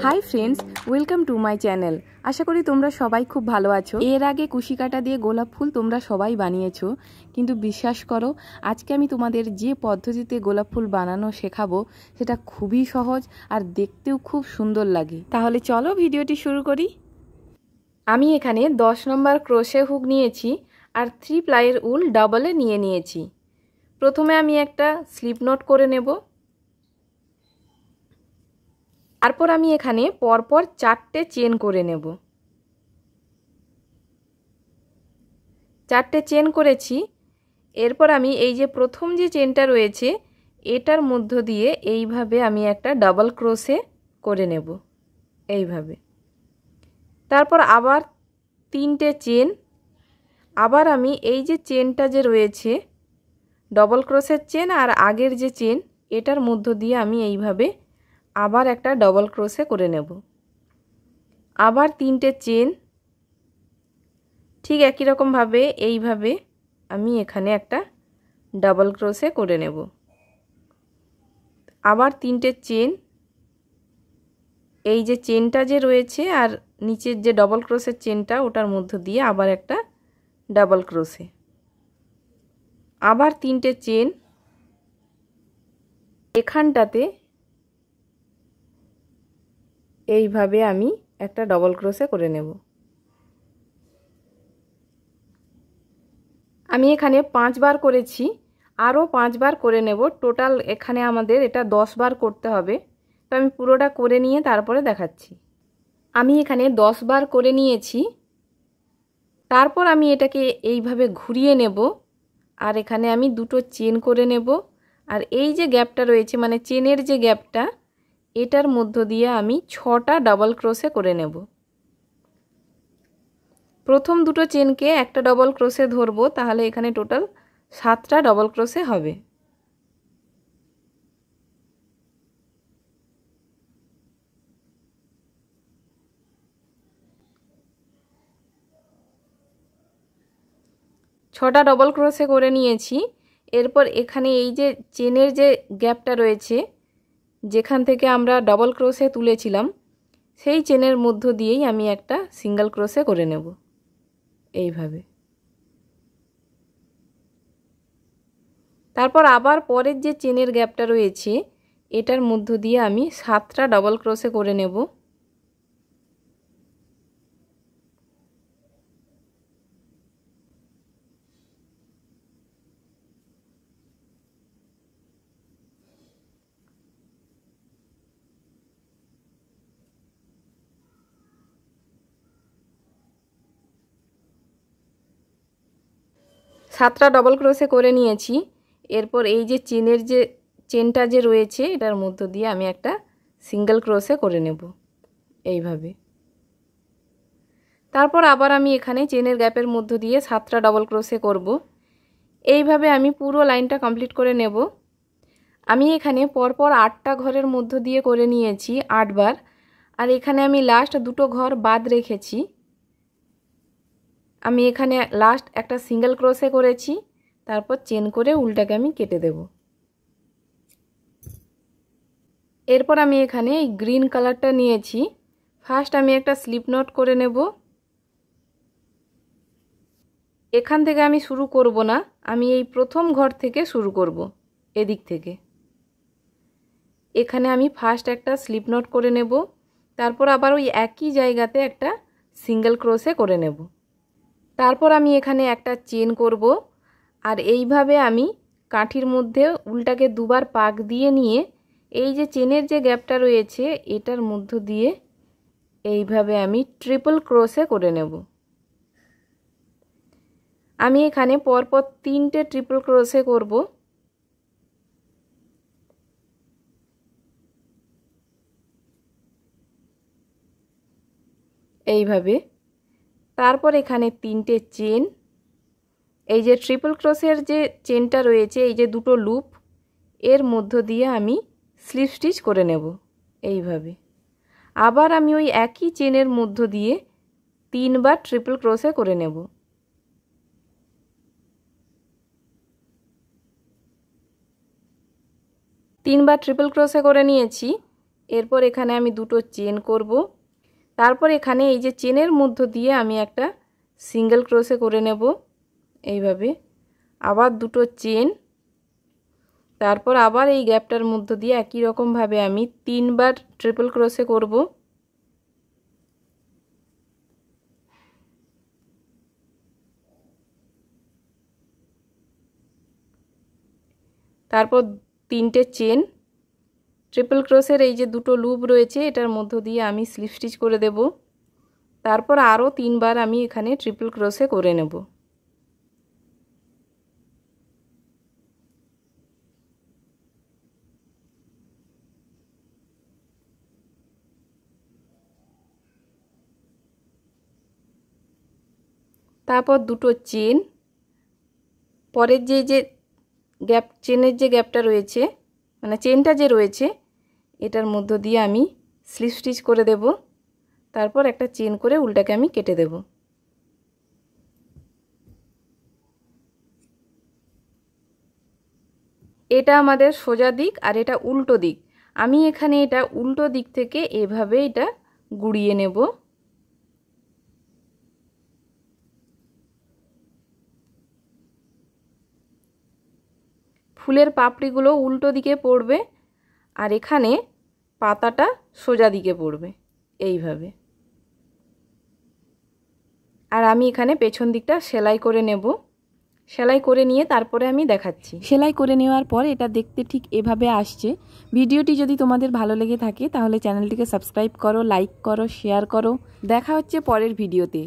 High friends, welcome to my channel. আশা করি তোমরা সবাই খুব ভালো আছো। এর আগে কুশি কাটা দিয়ে গোলাপ ফুল তোমরা সবাই বানিয়েছো, কিন্তু বিশ্বাস করো আজকে আমি তোমাদের যে পদ্ধতিতে গোলাপ ফুল বানানো শেখাবো সেটা খুবই সহজ আর দেখতেও খুব সুন্দর লাগে। তাহলে চলো ভিডিওটি শুরু করি। আমি এখানে 10 নম্বর ক্রোশে হুক নিয়েছি আর 3 প্লাইয়ের উল ডাবলে নিয়েছি। প্রথমে আমি একটা স্লিপ নট করে নেব। তারপর আমি এখানে পরপর 4টে চেন করে নেব। 4টে চেন করেছি। এরপর আমি এই যে প্রথম যে চেনটা রয়েছে এটার মধ্য দিয়ে এইভাবে আমি একটা ডাবল ক্রোশে করে নেব, এইভাবে। তারপর আবার 3টে চেন, আবার আমি এই যে চেনটা যে রয়েছে ডবল ক্রোশের চেন আর আগের যে চেন এটার মধ্য দিয়ে আমি এইভাবে আবার একটা ডবল ক্রোশে করে নেব। আবার 3টে চেন, ঠিক একই রকমভাবে এইভাবে আমি এখানে একটা ডাবল ক্রোশে করে নেব। আবার 3টে চেন, এই যে চেনটা যে রয়েছে আর নিচের যে ডবল ক্রোশের চেনটা ওটার মধ্য দিয়ে আবার একটা ডাবল ক্রোশে। আবার 3টে চেন, এখানটাতে এইভাবে আমি একটা ডবল ক্রোশে করে নেব। আমি এখানে 5 বার করেছি, আরও 5 বার করে নেব। টোটাল এখানে আমাদের এটা 10 বার করতে হবে। তো আমি পুরোটা করে নিয়ে তারপরে দেখাচ্ছি। আমি এখানে 10 বার করে নিয়েছি। তারপর আমি এটাকে এইভাবে ঘুরিয়ে নেব আর এখানে আমি 2টো চেন করে নেব। আর এই যে গ্যাপটা রয়েছে মানে চেনের যে গ্যাপটা এটার মধ্য দিয়ে আমি 6টা ডাবল ক্রোশে করে নেব। প্রথম 2টো চেনকে একটা ডবল ক্রোশে ধরবো, তাহলে এখানে টোটাল 7টা ডবল ক্রোশে হবে। ছটা ডবল ক্রোশে করে নিয়েছি। এরপর এখানে এই যে চেনের যে গ্যাপটা রয়েছে যেখান থেকে আমরা ডবল ক্রোশে তুলেছিলাম সেই চেনের মধ্য দিয়েই আমি একটা সিঙ্গেল ক্রোশে করে নেব, এইভাবে। তারপর আবার পরের যে চেনের গ্যাপটা রয়েছে এটার মধ্য দিয়ে আমি 7টা ডবল ক্রোশে করে নেব। সাতটা ডবল ক্রোশে করে নিয়েছি। এরপর এই যে চেনটা যে রয়েছে এটার মধ্য দিয়ে আমি একটা সিঙ্গেল ক্রোশে করে নেব, এইভাবে। তারপর আবার আমি এখানে চেনের গ্যাপের মধ্য দিয়ে 7টা ডবল ক্রোশে করব। এইভাবে আমি পুরো লাইনটা কমপ্লিট করে নেব। আমি এখানে পরপর 8টা ঘরের মধ্য দিয়ে করে নিয়েছি 8 বার। আর এখানে আমি লাস্ট 2টো ঘর বাদ রেখেছি। আমি এখানে লাস্ট একটা সিঙ্গেল ক্রোশে করেছি, তারপর চেন করে উল্টাকে আমি কেটে দেব। এরপর আমি এখানে এই গ্রিন কালারটা নিয়েছি। ফার্স্ট আমি একটা স্লিপ নট করে নেব। এখান থেকে আমি শুরু করব না, আমি এই প্রথম ঘর থেকে শুরু করব, এদিক থেকে। এখানে আমি ফার্স্ট একটা স্লিপ নট করে নেব, তারপর আবার ওই একই জায়গাতে একটা সিঙ্গেল ক্রোশে করে নেব। তারপর আমি এখানে একটা চেন করব আর এইভাবে আমি কাঠির মধ্যে উল্টাকে 2বার পাক দিয়ে নিয়ে এই যে চেনের যে গ্যাপটা রয়েছে এটার মধ্য দিয়ে এইভাবে আমি ট্রিপল ক্রোশে করে নেব। আমি এখানে পরপর 3টে ট্রিপল ক্রোশে করব। এইভাবে। তারপর এখানে 3টে চেন, এই যে ট্রিপল ক্রোশের যে চেনটা রয়েছে এই যে 2টো লুপ এর মধ্য দিয়ে আমি স্লিপ স্টিচ করে নেব, এইভাবে। আবার আমি ওই একই চেনের মধ্য দিয়ে 3 বার ট্রিপল ক্রোশে করে নেব। তিনবার ট্রিপল ক্রোশে করে নিয়েছি। এরপর এখানে আমি দুটো চেন করব। তারপর এখানে এই যে চেনের মধ্য দিয়ে আমি একটা সিঙ্গেল ক্রোশে করে নেব এইভাবে, আবার দুটো চেন, তারপর আবার এই গ্যাপটার মধ্য দিয়ে একই রকমভাবে আমি 3 বার ট্রিপল ক্রোশে করব। তারপর 3টে চেন, ট্রিপল ক্রোশের এই যে দুটো লুপ রয়েছে এটার মধ্য দিয়ে আমি স্লিপ স্টিচ করে দেব। তারপর আরও 3 বার আমি এখানে ট্রিপল ক্রোশে করে নেব। তারপর দুটো চেন, পরের যে গ্যাপ, চেনের যে গ্যাপটা রয়েছে মানে চেনটা যে রয়েছে এটার মধ্য দিয়ে আমি স্লিপ স্টিচ করে দেব। তারপর একটা চেন করে উল্টাকে আমি কেটে দেব। এটা আমাদের সোজা দিক আর এটা উল্টো দিক। আমি এখানে এটা উল্টো দিক থেকে এভাবে এটা গুড়িয়ে নেব। ফুলের পাপড়িগুলো উল্টো দিকে পড়বে আর এখানে পাতাটা সোজা দিকে পড়বে এইভাবে। আর আমি এখানে পেছন দিকটা সেলাই করে নেব। সেলাই করে নিয়ে তারপরে আমি দেখাচ্ছি। সেলাই করে নেওয়ার পর এটা দেখতে ঠিক এভাবে আসছে। ভিডিওটি যদি তোমাদের ভালো লেগে থাকে তাহলে চ্যানেলটিকে সাবস্ক্রাইব করো, লাইক করো, শেয়ার করো। দেখা হচ্ছে পরের ভিডিওতে।